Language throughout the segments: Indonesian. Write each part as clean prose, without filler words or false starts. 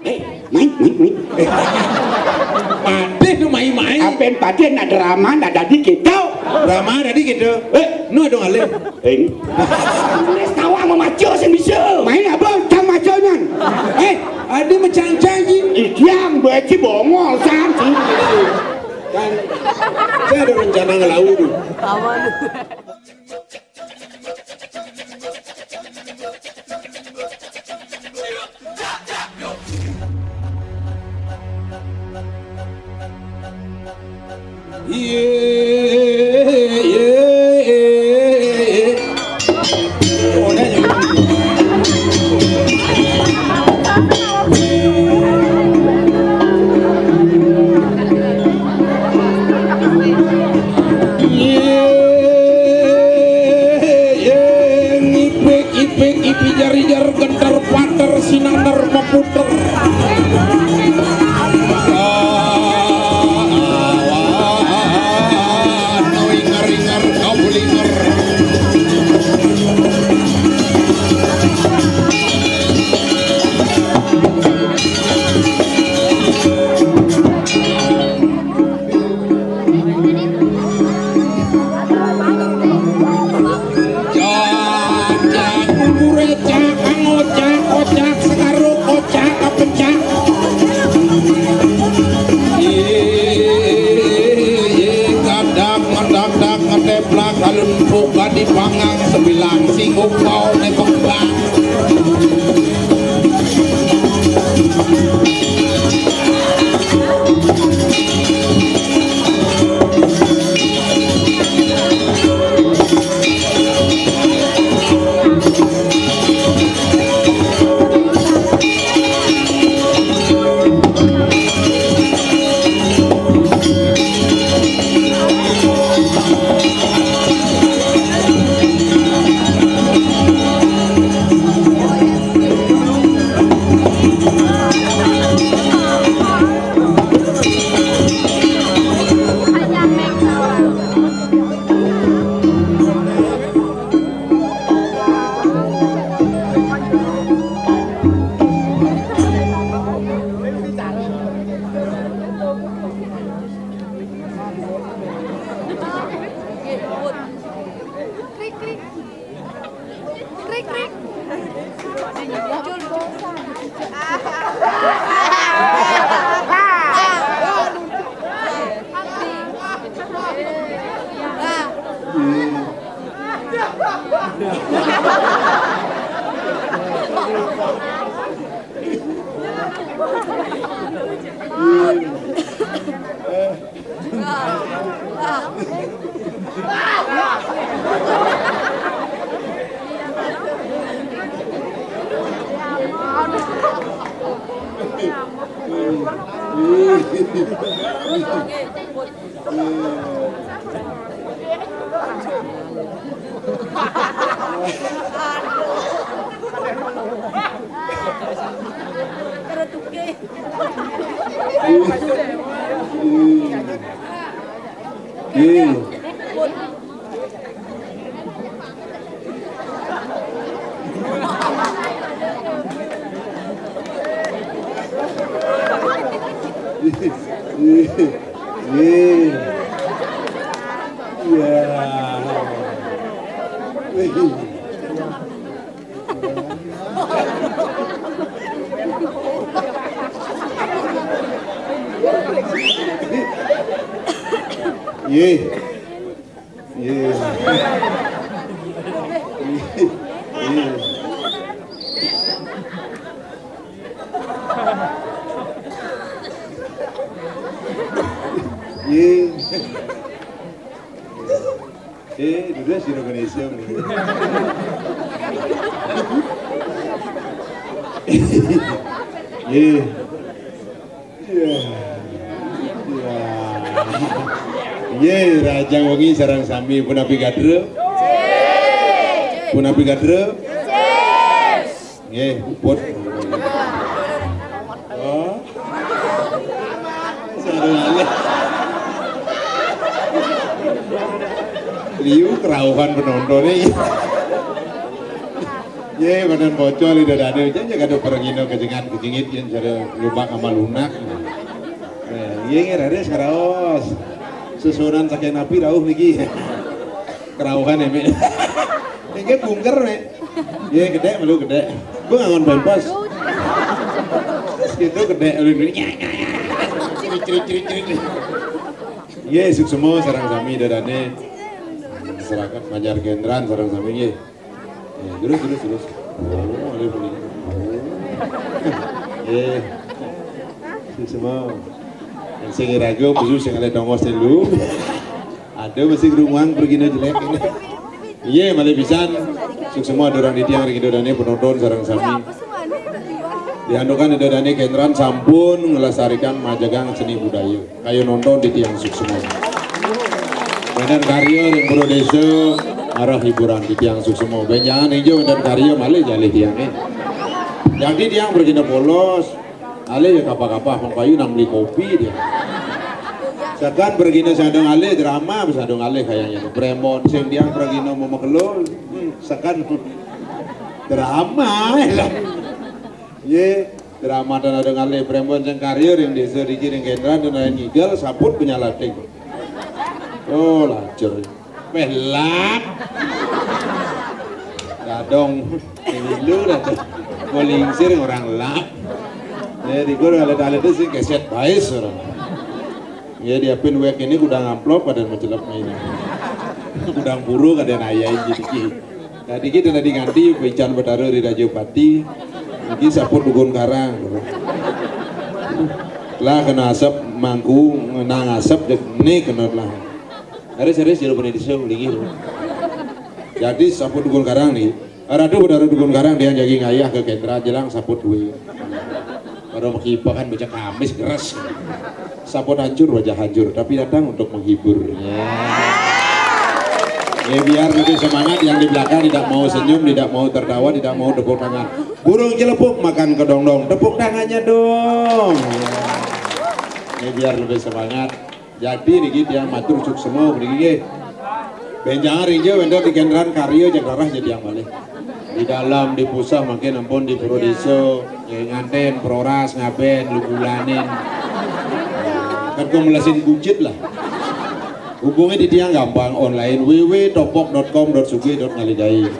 Mai. Padeh nu mai. Apen padeh nak drama nak dadi gitu. Drama dadi gitu. Nu dong ale. Nes tawa memacu sing bisa. Main apa cang maconyan. Ade mencang-cang Diam bae bongol santi. kan. Saya ada rencana ngelau dulu. Awan. Jari-jar gentar pater sinander meputer ingar-ingar kabulinger alun buka di pangang sebilang singgung kau nepembang dulu si Indonesia nih. Raja wengi sarang sami punapi gadre. Punapi gadre. Nggih, uput. Oh. Sareng liu kerauhan penonton ini. Ye badan bocor di dada aja kado pergino kejengat kejengit yang cara lubak sama lunak. Ye ngerades karaos. Susunan saking napi rauh niki. Kerauhan ya me. Ini bungker me. Ye gede malu gede. Gue ngangon bempas. Gitu gede lu ciri. Ye suk semua sarang sami dadane. Serakat majar gendran sarang sami ye. Terus. Oh, ada beli. Semua. Yang sing rago khusus yang ada dongos dulu. Ada masih gerunguang pergi jelek ini. Iya, malah pisan. Suk semua orang di tiang rigido dane penonton sareng sami. Diandukan ada dane kendran sampun ngelestarikan majagang seni budaya. Kayu nonton di tiang suk semua. Benar karya yang buru desa arah hiburan di tiang Suksemo. Benjangan hijau dan karya malih jalih tiangnya. Jadi tiang bergina polos, alih ya kapal-kapal pengkayu nang beli kopi dia. Sekan bergina sadang alih drama sadang alih kayaknya. Bremon sing tiang bergina mau makelul, sekan drama lah. Ye drama dan adang alih Bremon sing karya yang desa dikiring kendran dan lain ngigal saput punya latih. Oh lancar, pelak, gadong, ini lu dah, bolingsir orang lap, jadi gue alat-alat itu sih keset baik orang, ya dia pin wek ini gudang amplop pada mencelap ini, gudang buru kadang ayain jadi, tadi kita tadi ganti pican bertaruh di Rajopati, lagi saput dugun karang, lah kena asap mangku, nang asap ini kena lah. Hari-hari sudah pernah disuruh lagi. Jadi saput dukun karang nih. Aradu udah dukun karang dia jagi ngayah ke kendra jelang saput duit. Baru menghipa kan baca kamis keras. Saput hancur wajah hancur tapi datang untuk menghibur. Ya biar lebih semangat yang di belakang tidak mau senyum, tidak mau tertawa, tidak mau tepuk tangan. Burung celepuk makan kedong-dong, tepuk tangannya dong. Ya biar lebih semangat. Jadi nih yang matur suk semua begini. Benjangan rinjo wendor di kendran karyo jeung rarah jadi yang balik. Di dalam di pusat makin ampun di Purwodeso, nganten proras ngaben lu bulanin. Kan kau melasin buncit lah. Hubungi di tiang gampang online www.topok.com.sugi.ngaligai.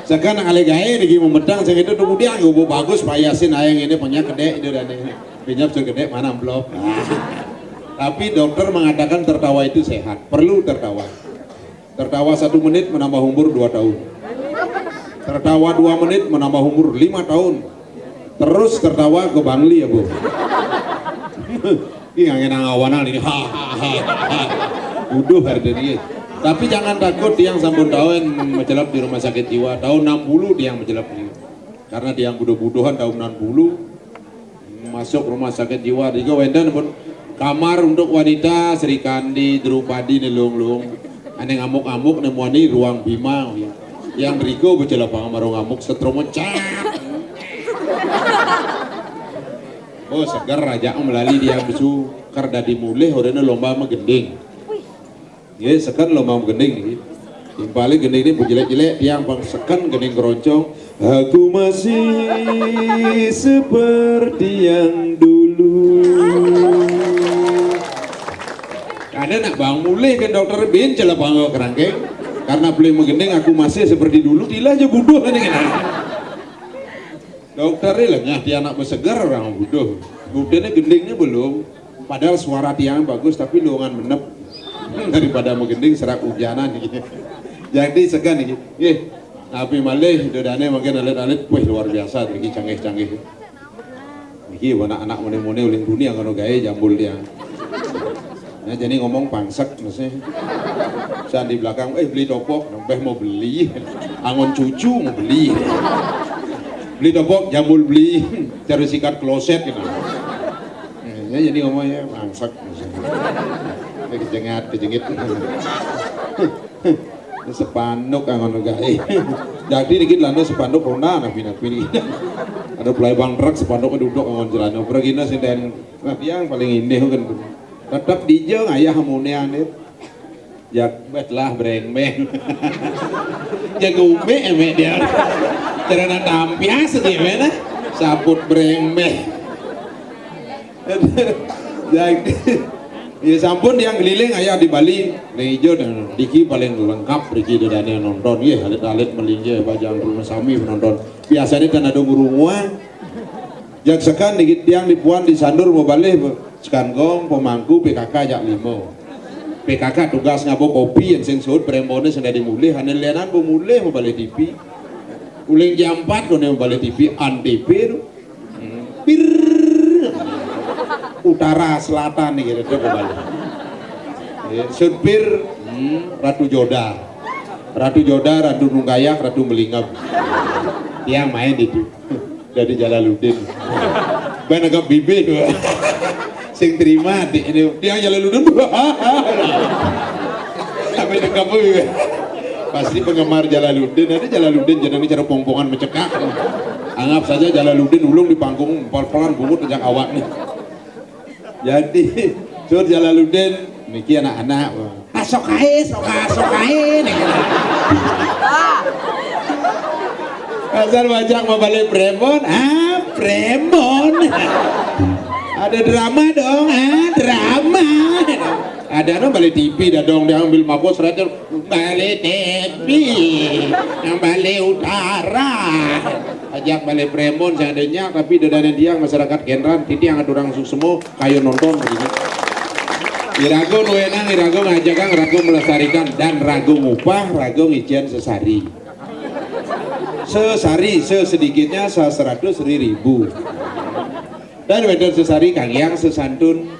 Sekarang ngaligai nih memedang sing itu kemudian gue bagus payasin ayang ini punya gede itu dan pinjam segede mana amplop. Tapi dokter mengatakan tertawa itu sehat, perlu tertawa. Tertawa 1 menit menambah umur 2 tahun. Tertawa 2 menit menambah umur 5 tahun. Terus tertawa ke Bangli ya bu. Ini yang enak awanan ini, uduh harganya. Tapi jangan takut dia yang sampun tahun menjelap di rumah sakit jiwa. Tahun 60 dia yang menjelap ini. Karena dia yang buduh-buduhan tahun 60 masuk rumah sakit jiwa. Dia wendan pun kamar untuk wanita Sri Kandi, Drupadi, Nelung-lung ane ngamuk-ngamuk nemuani ruang Bima yang Riko berjelap pangamaro ngamuk setrum mecah. Oh segar raja melalui dia besu karda dimulih orangnya lomba menggending ya sekan lomba menggending yang paling gending ini berjelek-jelek yang sekan gending keroncong aku masih seperti yang dulu. Ada nak bang mulai kan dokter bin celah bang kerangkeng karena beli menggending aku masih seperti dulu tidak aja bodoh kan ini dokter ini lah dia anak bersegar orang bodoh budenya gendingnya belum padahal suara tiang bagus tapi luangan menep daripada menggending serak hujanan gitu. Jadi segan nih tapi malih dodane makin alit-alit wih luar biasa ini canggih-canggih ini anak-anak mune-mune uling dunia kalau gaya jambul dia. Nah, jadi ngomong pangsak maksudnya saat di belakang beli topok nambah mau beli angon cucu mau beli topok jambul beli cari sikat kloset gitu nah, jadi ngomongnya pangsak maksudnya kejengit sepanduk angon gae jadi dikit landa sepanduk ronda nah pinat-pinit ada pelayaban truk sepanduknya duduk angon jelana pergina sinten nah yang paling indah kan tetap dijeng ayah hamunean Jak betlah brengmeng. Jagume emek dia. Karena tampias dia mana? Saput brengmeng. Jadi ya sampun yang keliling ayah di Bali Lejo dan Diki paling lengkap Diki dan yang nonton ya alit-alit melingje bajang rumah sami menonton biasanya kan ada rumah jak sekan dikit yang dipuan di sandur mau balik sekan gong pemangku PKK jak limo PKK tugas ngabo kopi yang sing suut premone sing dari mulih hanen lenan mau mulih mau balik TV uling jam 4 kono mau balik TV antv pir utara selatan nih gitu kembali supir Ratu Joda Ratu Nunggayak Ratu Melingap yang main itu dari Jalaluddin ben agak bibi tuh sing terima ini dia Jalaluddin sampai dekat bibi pasti penggemar Jalaluddin ada Jalaluddin jadi cara pongpongan mencekak anggap saja Jalaluddin ulung di panggung pelan-pelan bungut sejak awak nih. Jadi Sur Jalaluddin niki anak-anak sok ae nih. Asal bajak mau balik Premon, Premon. Ada drama dong, drama. Ada no balik TV dah dong dia ambil mabos radio balik TV yang balik utara. Ajak balik Premon seandainya tapi dadanya dia masyarakat Kenran titi yang ada orang semua kayu nonton begini. Irago nuenang irago ngajakan rago melestarikan dan rago ngupah rago ngijian sesari sesedikitnya 100.000 dan wedon sesari kang yang sesantun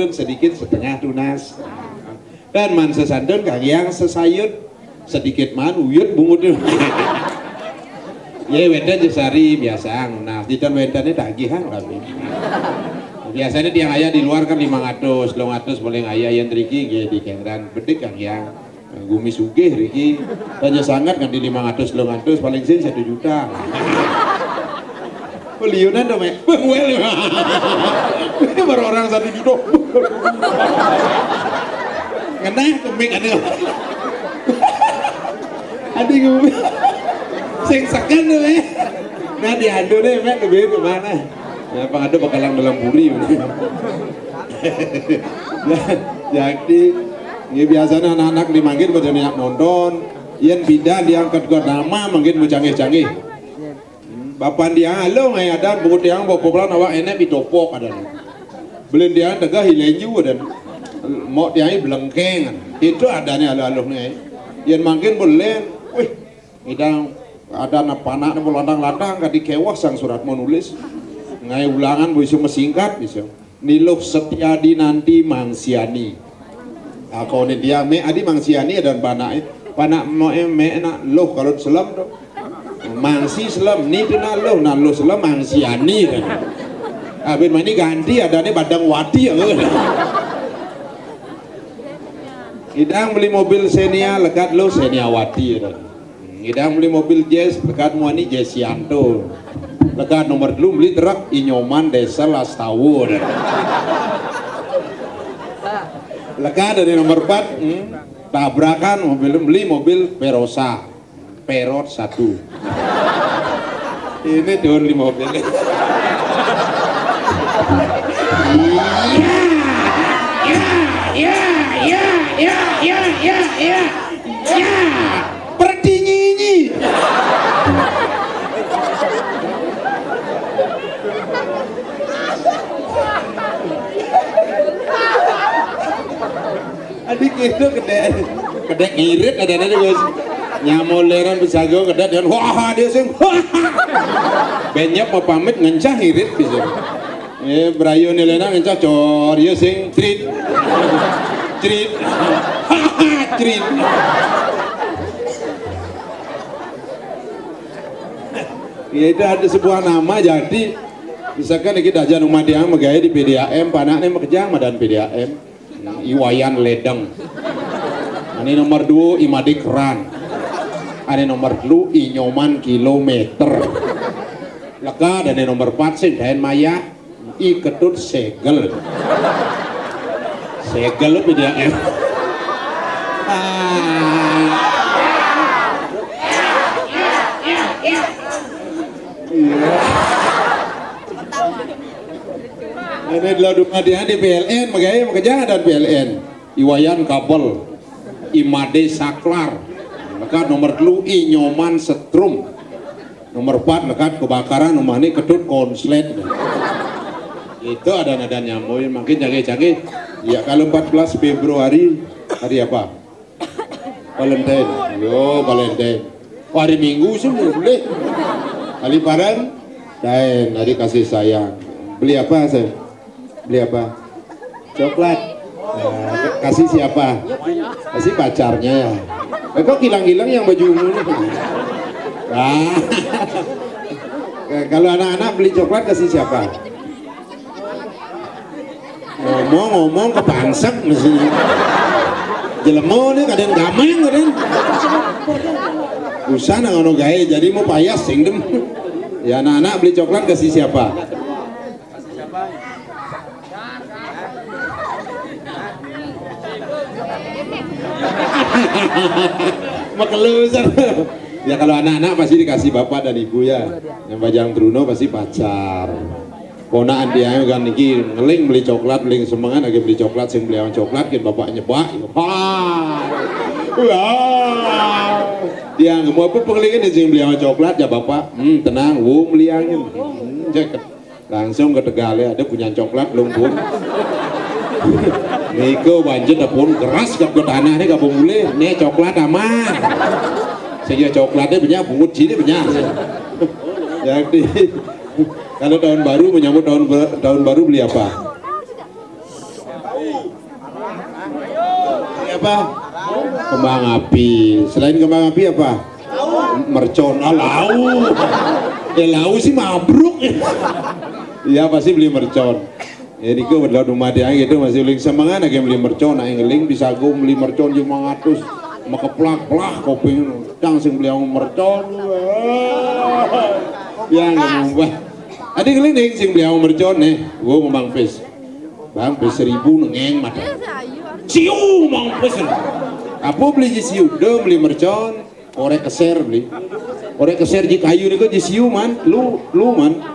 sedikit setengah tunas dan man sesantun kang yang sesayut sedikit man uyut bungut ya wedan sesari biasa nah diton wedannya tagihan tapi biasanya dia ayah di luar kan 500 boleh ayah yang triki di Kenran bedik kan yang gumi sugih Riki tanya sangat kan di 500 paling sini 1 juta beliunan dong well ini baru orang 1 juta ngenah kemik adik gumi sing sekan tuh nah diadu deh mek lebih kemana ya ada bakalan dalam buri jadi ya biasanya anak-anak dimanggil buat niat nonton yang bidan diangkat ke nama mungkin mau canggih-canggih bapak dia halo ngai ada buku tiang bawa populan awak enak ditopok ada beli dia tegah hilenju dan mau dia belengkeng itu adanya halo nih yang mungkin boleh wih idang ada panak landang-landang kadi kewas sang surat menulis ngai ulangan bisa mesingkat bisa niluh Setiadi nanti Mangsiani aku ini dia me adi Mangsiani dan panak mau me enak loh kalau selam dong Mangsi selam ni tu nak loh selam Mangsiani kan abis ini ganti ada nih Badang Wati ya idang beli mobil Xenia lekat lo Xeniawati kan idang beli mobil Jazz lekat muani Jessianto lekat nomor dulu beli truk Inyoman Desa Lastawur lekat dari nomor 4 tabrakan beli mobil Perosa Perot 1 ini turun di mobil ya perdinyinyi adik itu kedek ngirit ada guys nyamoleran besago kedek dan wah dia sing banyak mau pamit ngencah ngirit bisa berayu nilena ngencah cor dia sing trit ya itu ada sebuah nama jadi misalkan kita aja rumah dia megaya di PDAM panaknya mekejang madan PDAM Iwayan Ledeng ini nomor 2 Imadik Ran ini nomor 2 Inyoman Kilometer leka dan ini nomor 4 sih dan Maya I Ketut Segel PDAM Ini adalah rumah dia di PLN, makanya makanya dan PLN. Iwayan kabel, Imade Saklar, lekat nomor 2 I Nyoman Setrum, nomor 4 lekat kebakaran rumah ini kedut konslet. Itu ada nada nyamuin, makin canggih-canggih. Ya kalau 14 Februari hari apa? Valentine. Yo Valentine. Oh, hari Minggu sih boleh. Hari Lebaran, dan hari kasih sayang. Beli apa saya? Beli apa? Coklat. Nah, kasih siapa? Kasih pacarnya ya. Kok hilang-hilang yang baju ungu nih? Nah, kalau anak-anak beli coklat kasih siapa? Ngomong-ngomong kepansek mestinya. Jelemo nih kadang gameng kadang. Usah ngono gawe jadi mau payas sing dem. Ya anak-anak beli coklat kasih siapa? Makelus. Ya kalau anak-anak pasti dikasih bapak dan ibu ya. Yang bajang Bruno pasti pacar. Ponaan dia kan niki ngeling beli coklat, beli semangat lagi beli coklat, sing beli coklat kan bapak nyebak. Wah. Dia nggak mau apa pengelingin sing beli coklat ya bapak. Tenang, meliangin. Cek langsung ke Tegal ya, ada punya coklat belum pun. Niko banjir pun keras ke tanah ini gak boleh. Nih coklat aman. Sehingga coklatnya banyak bungut sini banyak. Jadi kalau tahun baru menyambut tahun baru beli apa? Beli apa? Kembang api. Selain kembang api apa? Mercon. Lau. Ya lau sih mabruk. Iya pasti beli mercon. Jadi ke berlalu rumah dia gitu masih ling semangat lagi beli mercon, yang ngeling bisa gue beli mercon 500, maka plak kopi cang sing beli mercon. Ya nggak mau. Ada ngeling sing beli mercon nih, gue ngomong pes, bang pes 1000 nengeng mata. Siu mang pes. Apa beli siu? Do beli mercon, korek keser beli. Korek keser di kayu nih kok di siu man, lu man.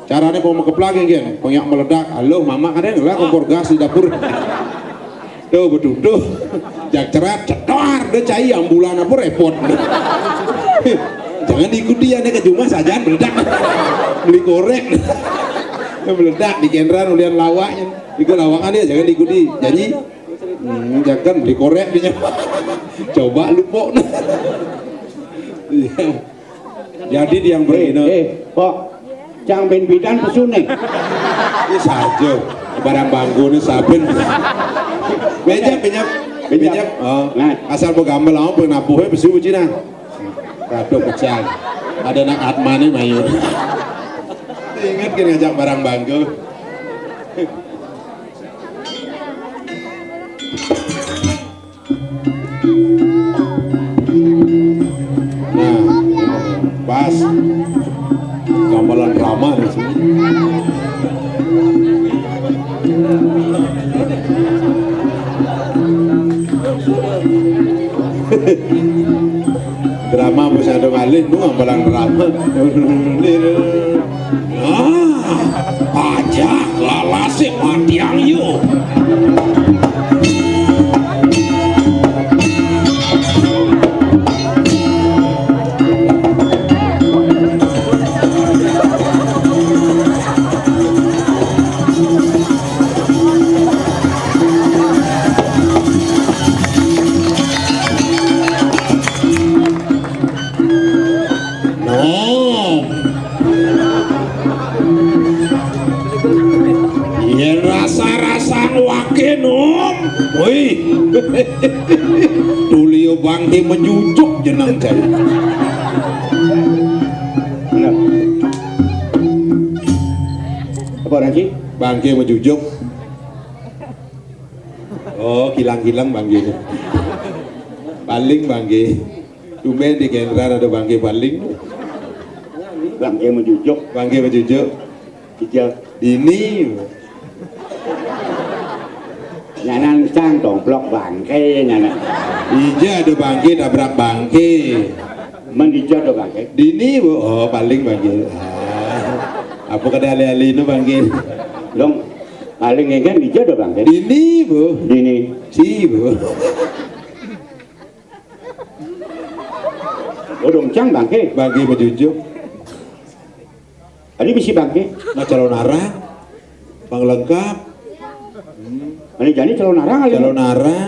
Caranya mau keplak kan, konyak meledak. Halo mama kadang lah kompor gas di dapur. Tuh betul tuh, jak cerat cetar, udah cair ambulan apa repot. Jangan diikuti ya, nih ke rumah saja meledak. Beli korek, meledak di kendran ulian lawaknya. Ikut lawakannya jangan diikuti, janji. Jangan beli korek dia. Coba lupa. Jadi dia yang begini. Kok Cang ben bidan pesune. Ini saja barang bangku ini saben. Benyap. Oh, asal begamel awak penapuhe pesu Cina. Kado pecah. Ada nak atmane mayu. Ingat kan ngajak barang bangku. Nah, pas gamelan ramah di sini. Drama bisa ada malin tuh gamelan ramah. Aja lalase matiang yuk. Wih, Tulio Bangke menjujuk jenang saya. Apa lagi? Bangke menjujuk. Oh, kilang-kilang Bangke. Paling Bangke. Tumben di Kendran ada Bangke paling. Bangke menjujuk. Bangke menjujuk. Kicil. Ini. Nyanan cang domplok bangke nyanan. Ija ada bangke tabrak bangke. Mendijo do bangke. Dini bu, oh paling bangke. Apa kada ali-ali itu bangke? Dong paling kan dijo do bangke. Dini bu, Dini. si bu. Odong cang bangke. Bangke berjujuk. Ani bisi bangke. Nah calon arah, bang lengkap. Ani jani calon arang ali. Calon arah,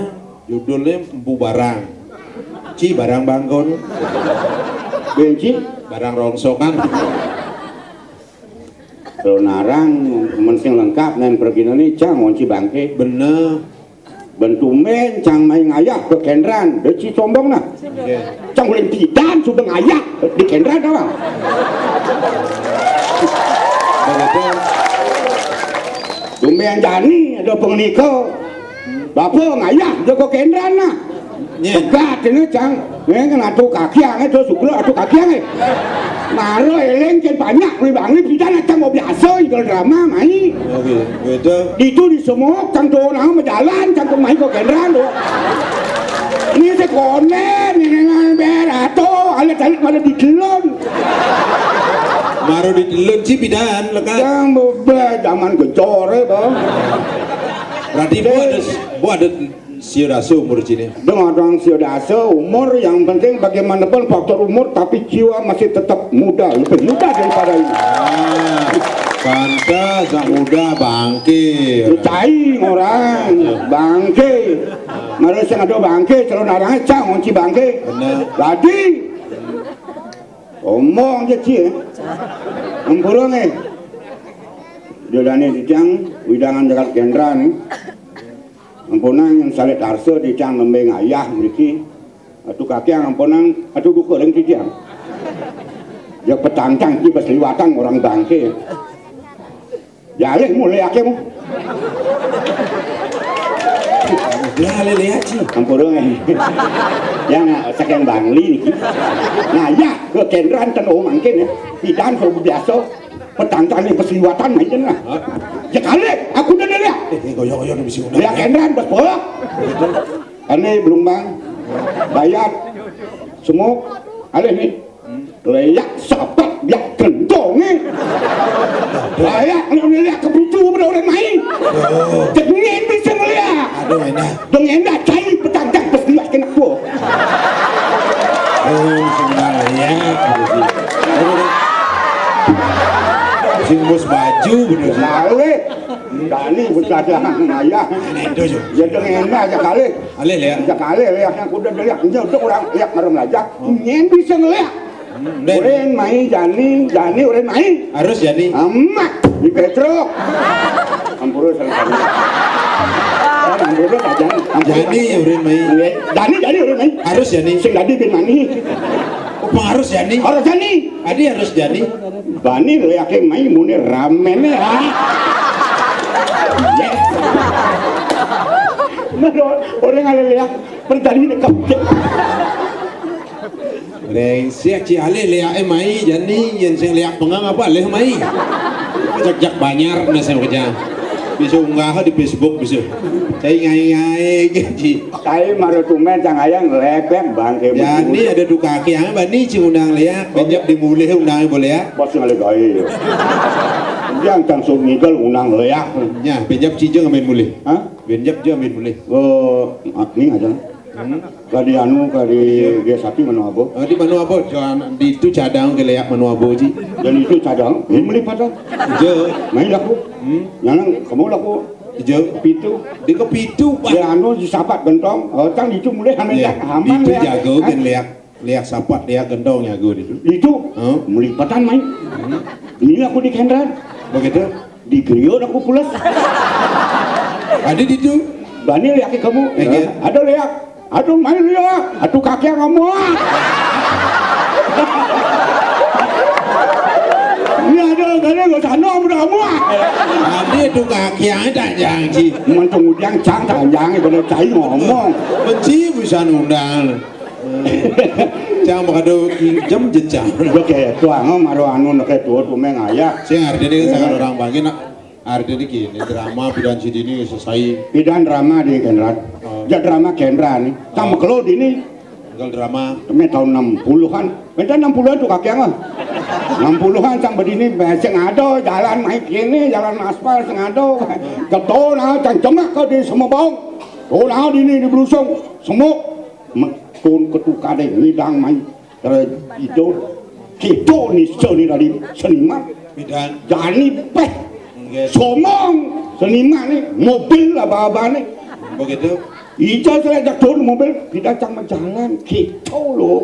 judulnya empu barang. Ci barang bangkon, Benci barang rongsokan. calon arang mensing lengkap nan pergi ni cang onci bangke. Bener. Bentumen cang main ngayak ke kendran. Deci sombong nah. Oke. Cang ulin tidan sudah ngayak di kendran awang. Begitu. Dumen jani ada pengniko. Bapak ngayak jago kendran nah. Nye. Pegat ini cang. Ini kan atu kaki yang itu sukro atu kaki yang Maro eleng kan banyak banget pidan cang mau biasa itu drama mai. Oke, begitu. Itu di semua cang tuh nang berjalan cang tuh main ke kendran tuh. Ini sekonen ini ngan berato alat pada dikelon. Maru ditelun ci pidan lekat. Yang bebek zaman gecor bang. Berarti bu ada siurasu umur sini. Dengan orang siodase umur yang penting bagaimanapun faktor umur tapi jiwa masih tetap muda lebih muda daripada ini. Pantas yang muda bangke. Cai orang bangke. Mari saya ada bangke calon arang cang onci bangke. Benar. Jadi omong je cie. Empurung dia dani dijang widangan dekat kendra ni. Ampunang yang salit arsa dijang lembeng ayah meriki. Atu kaki yang ampunang atu duka dengan dijang. Dia petantang di besliwatan orang bangke. Jalih mulai akhir mu. Lah lele aci. Ampurung yang sekian bangli ni. Nah ya ke kendran tan o mangkin ya. Pidan so biasa petantang ni besliwatan macam lah. Ya kali aku dah lihat. Goyok-goyok bisa udah. Lihat kendran berpolak. Ini belum bang. Bayar semua alih ni. Leyak sapat biak kentong ni. Leyak ni lihat kepitu pada orang main. Jengin bisa melihat. Aduh enak. Dong enak cari petantang berliwat kena aku. Oh sebenarnya ya. Sing bos baju bener sih. Lalu Dani bercadang ayah. Itu je. Ya dong enak aja kali. Alih lihat. Aja kali lihat yang kuda lihat. Jauh orang lihat marah melajak. Nyen bisa melihat. Uren main Jani uren main. Harus jadi. Amat di Petro. Ampuru selesai. Ampuru tak Jadi urin main. Jani uren main. Harus jadi. Sing jadi bin mani. Apa harus jadi? Harus Jani. Adi harus jadi. Bani lo yakin main muni ramen ya. Yes. Orang ada lihat pertandingan dekat. Rengsek ci ale liak mai jadi yang sing liak pengang apa leh mai. Jak banyar na saya kerja. Bisa unggah di Facebook bisa. Saya ngai-ngai gitu. Saya maru tumen cang ayang lepek bangke. Jadi ada duka kaki yang bani ci undang liak, benjap dimulih undang boleh ya. Bos ngale gawe. Yang cang sok nigel unang leak. Ya, benjap ci je ngamen mulih. Hah? Benjap je ngamen mulih. Oh, ini aja. Kadi anu kadi dia sapi mana abo. Di mana apa? Di itu cadang ke liak mana apa ci? Dan itu cadang. Ini melipat dah. Je, Main laku. Yang kamu laku. je Pitu. di kepitu pak. Dia anu di sapat gentong. Tang itu mulai hamen Ya, haman. itu jago kan liak sapat liak gendong jago itu. Itu melipatan main. Ini aku di kendran. Begitu. Di griot aku pulas. Ada di itu. Bani lihat kamu. Ya. Ada lihat. Aduh main lihat. Aduh kaki yang kamu. Ini ada gane go sana udah kamu. Ada itu kaki yang tak janji. Mancung udang cang tanjang pada cai ngomong. Benci bisa undang. Jangan bakal jam jejak. Oke, tuang maru anu nak tua tu mengaya. Saya ngerti ini sangat orang bangki nak Artinya gini, drama bidan sini ini selesai. Bidan drama di Kendran. Ya drama Kendran nih. Sama kalau di ini Tinggal drama. temen tahun 60-an. Beda 60-an tuh kakek mah. 60-an sang begini sing ada jalan naik kene, jalan aspal sing ada. Keto nah cang cemak ke di Semobong. Oh nah di ini di Brusung. Semua tun ketuka deh ngidang main. Terus itu kita nih seni dari seniman. Bidan. Jani peh. Somong seniman nih mobil apa-apa nih. Begitu. Ija selajak turun mobil kita cang jalan kita loh.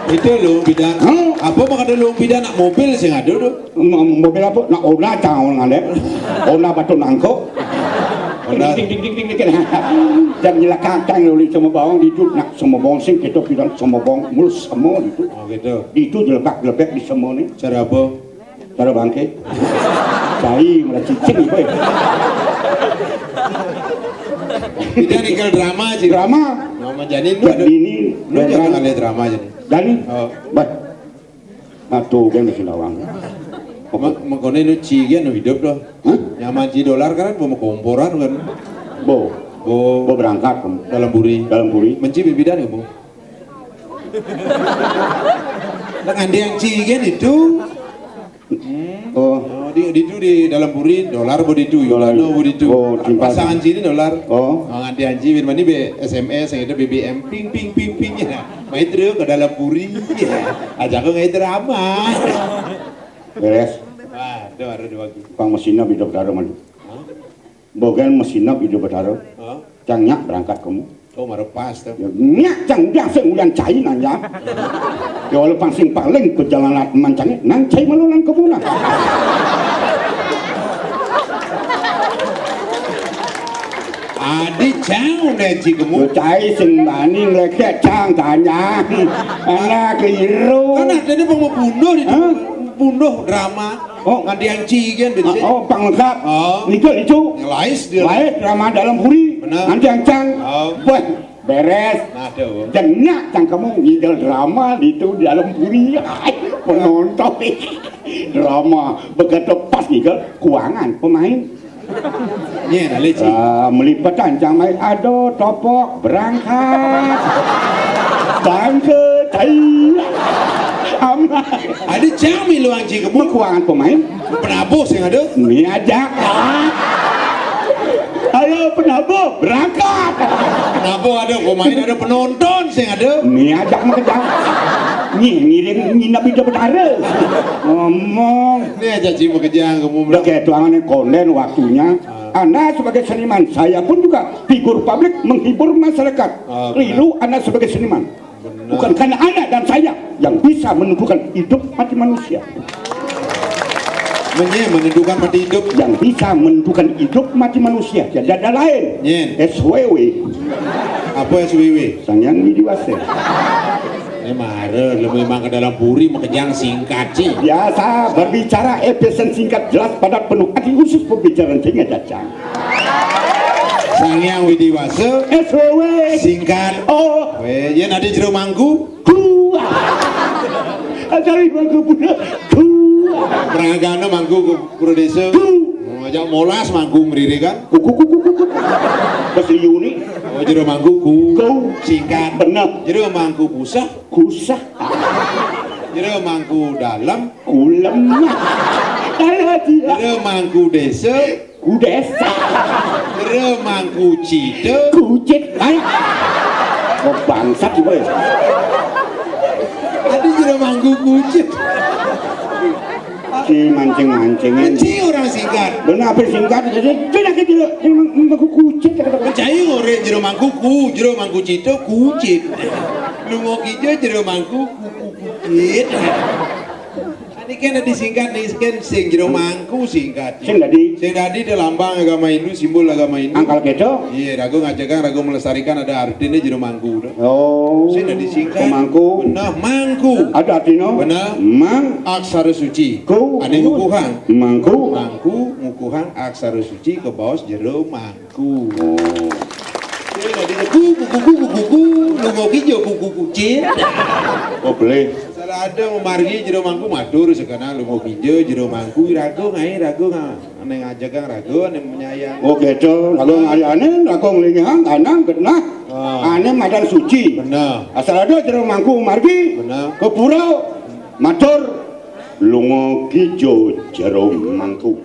Itu lo bidan. Apa makanya lo bidan nak mobil sih ada tuh? Mobil apa? Nak ona cang orang ada. Ona batu nangko. Ona. Ding ding ding ding ding. Dan jelas kacang lo di Semobong di itu nak Semobong sing kita bilang Semobong mulus semua di itu. Oh gitu. Di itu jelebak-jelebek di semua nih. Cara apa? Cara bangke. Cai malah cicing boy. Bidan tinggal drama aja. Drama. Nama jadi lu Dan ada. ini Lu jangan kali drama jadi. Dan Oh. baik. Atuh kan masih lawang. Makanya lu cigen hidup doh. Hah? Nyaman ci dolar kan mau komporan kan. Bo, Bo bo berangkat kamu dalam buri. dalam buri. Menci bidan ya bu. Dengan dia yang cigen itu. Oh, Oh, di itu di dalam buri dolar bo itu Dolar. no bo itu. Oh, timpa. Pasangan sini dolar. oh, Nganti anji bin mani be SMS yang itu BBM ping ping ping ping ya. Main terus ke dalam buri. Ajak ke ngai drama. beres. Wah, itu ada dua lagi. Pang mesinnya hidup daro madu. Bogan mesinnya hidup daro. Oh, Cang nyak berangkat kamu. oh marah pas tuh. Ya, nyak cang udah sing ulian cai nanya. Ya walaupun sing paling perjalanan mancangnya nang cai malulan kebuna. Adi jauh deh Yo cikgu. cai sing bani nglekek cang tanya. Anak keliru. Kan ada nih mau bunuh itu. Hah? Bunuh drama. Oh. Nganti yang cigen Oh, betul. oh pang lengkap. Oh. Itu. Yang lais dia. Lain drama dalam buri. Benar. Nanti yang cang. Oh. Wah, beres. Nah, ada. Oh. Jangan cang kamu ngidol drama itu di dalam buri. Ay, penonton drama begitu pas ngidol keuangan pemain. Iya, nali cik. Melipatan cang main aduh topok berangkat. Bangke cai. Amat. Adi jauh mi luang cikgu. Keuangan pemain Penabus yang ada. ini aja. Ayo penabuh berangkat. Kenapa ada pemain ada penonton sih ada. Ini ajak mengejar. Ngiring nginap di betara. Ngomong. Ini aja sih mau kejang kamu Udah kayak tuangannya konden waktunya. Anda sebagai seniman, saya pun juga figur publik menghibur masyarakat. Lilu Anda sebagai seniman. Bukan karena Anda dan saya yang bisa menentukan hidup mati manusia. Menentukan mati hidup. Yang bisa menentukan hidup mati manusia. Jadi ada lain. Nyen. SWW. Apa SWW? Sanyan Widiwase. Ini marah, lu memang ke dalam buri mau kejang singkat sih. Biasa berbicara efisien singkat jelas padat penuh arti khusus pembicaraan tinggal cacang. Sangyang Widiwase SWW. singkat. Oh, Ya nanti jero mangku. kuah. Acari bangku punya kuah. Perangkana mangku ke Pura Desa. Ngajak molas mangku meriri kan. Kuku. Bahasa Yuni. Oh jero mangku ku. Kau. Singkat. Benar. Jero mangku pusah. Kusah. Jero mangku dalam. Kulam. Alah dia. Jero mangku desa. Kudesa. Jero mangku cide. Kucit. Ay. Oh bangsat gue. Ada jero mangku kucit. Si mancing-mancingin. Kecil orang singkat. Benar apa singkat? Sudah ke tidak. Emang kucit. Percaya ngore jero mangku ku, jero mangku cide kucit. Lu mau kijo jero mangku kucit. Ini kan disingkat nih kan sing jero mangku singkat. Sing tadi Sing tadi di lambang agama Hindu, simbol agama Hindu. angkal kedo. Iya, ragu ngajakan, ragu melestarikan ada artinya jero mangku. Oh. Sing tadi singkat. Mangku. Benar, mangku. Ada artinya? Benar. Mang. Aksara suci. Ku. Ada ngukuhan. Mangku. Mangku, ngukuhan aksara suci ke bawah jero mangku. Oh. Sing tadi kuku, lu mau kijo kuku kucit. Oh boleh. Salah ada mau margi jero mangku matur sekana lu mau pinjau jero mangku ragu aneh ngajak kang ragu aneh menyayang. Oh gitu, ragu ngayane, ragu ngelingang, kanang, genah, aneh madan suci. Benar. Asal ada jero mangku margi, Benar. ke purau, matur lunga kijo jero mangku.